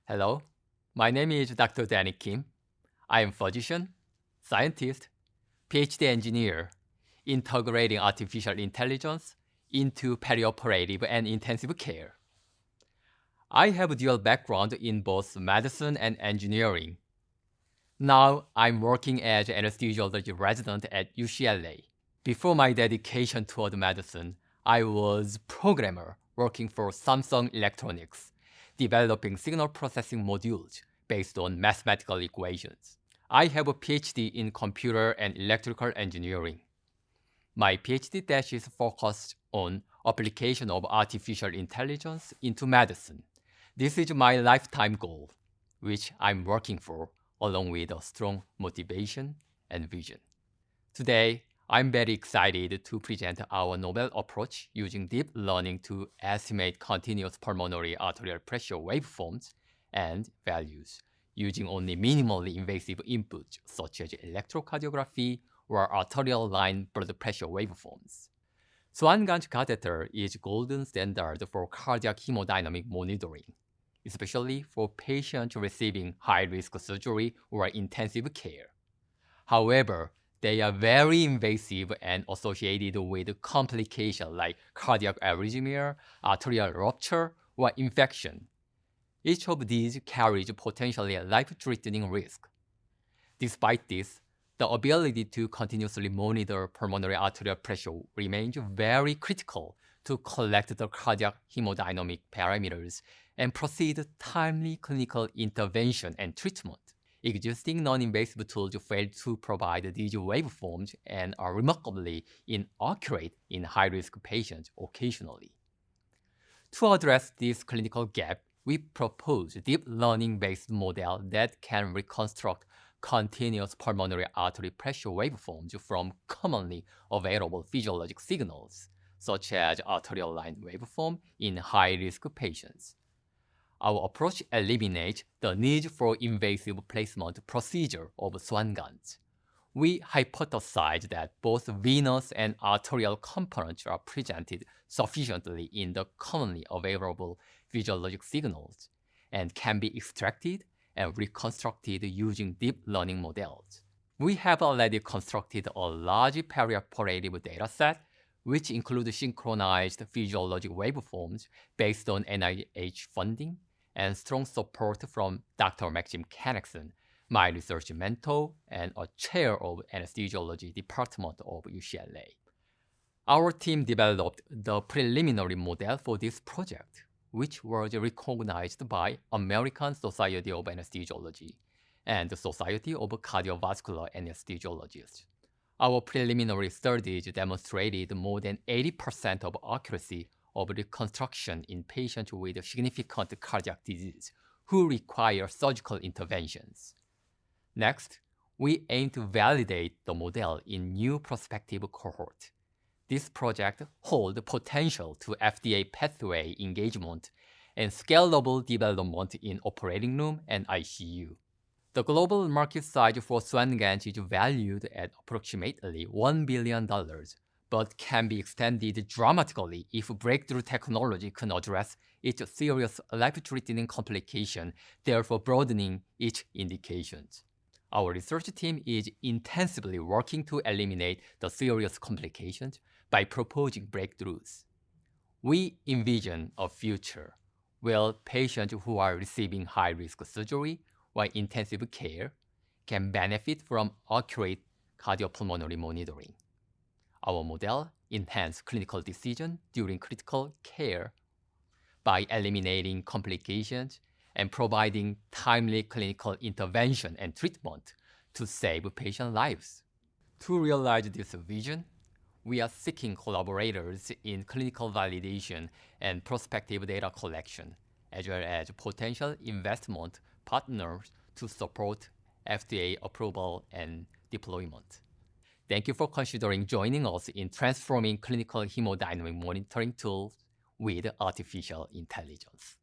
Hello, my name is Dr. Danny Kim. I am physician, scientist, PhD engineer, integrating artificial intelligence into perioperative and intensive care. I have a dual background in both medicine and engineering. Now I'm working as an anesthesiology resident at UCLA. Before my dedication toward medicine, I was programmer working for Samsung Electronics, developing signal processing modules based on mathematical equations. I have a PhD in computer and electrical engineering. My PhD thesis focused on application of artificial intelligence into medicine. This is my lifetime goal, which I'm working for along with a strong motivation and vision. Today, I'm very excited to present our novel approach using deep learning to estimate continuous pulmonary arterial pressure waveforms and values using only minimally invasive inputs such as electrocardiography or arterial line blood pressure waveforms. Swan-Ganz catheter is golden standard for cardiac hemodynamic monitoring, especially for patients receiving high-risk surgery or intensive care. However, they are very invasive and associated with complications like cardiac arrhythmia, arterial rupture, or infection. Each of these carries potentially a life-threatening risk. Despite this, the ability to continuously monitor pulmonary arterial pressure remains very critical to collect the cardiac hemodynamic parameters and proceed timely clinical intervention and treatment. Existing non-invasive tools fail to provide these waveforms and are remarkably inaccurate in high-risk patients occasionally. To address this clinical gap, we propose a deep learning-based model that can reconstruct continuous pulmonary artery pressure waveforms from commonly available physiologic signals, such as arterial line waveform in high-risk patients. Our approach eliminates the need for invasive placement procedure of Swan-Ganz. We hypothesize that both venous and arterial components are presented sufficiently in the commonly available physiologic signals and can be extracted and reconstructed using deep learning models. We have already constructed a large perioperative dataset which includes synchronized physiologic waveforms based on NIH funding and strong support from Dr. Maxim Kennexon, my research mentor and a chair of anesthesiology department of UCLA. Our team developed the preliminary model for this project, which was recognized by American Society of Anesthesiology and the Society of Cardiovascular Anesthesiologists. Our preliminary studies demonstrated more than 80% of accuracy of reconstruction in patients with significant cardiac disease who require surgical interventions. Next, we aim to validate the model in new prospective cohort. This project holds potential to FDA pathway engagement and scalable development in operating room and ICU. The global market size for Swan-Ganz is valued at approximately $1 billion, but can be extended dramatically if breakthrough technology can address its serious life-threatening complication, therefore broadening its indications. Our research team is intensively working to eliminate the serious complications by proposing breakthroughs. We envision a future where patients who are receiving high-risk surgery or intensive care can benefit from accurate cardiopulmonary monitoring. Our model enhances clinical decision during critical care by eliminating complications and providing timely clinical intervention and treatment to save patient lives. To realize this vision, we are seeking collaborators in clinical validation and prospective data collection, as well as potential investment partners to support FDA approval and deployment. Thank you for considering joining us in transforming clinical hemodynamic monitoring tools with artificial intelligence.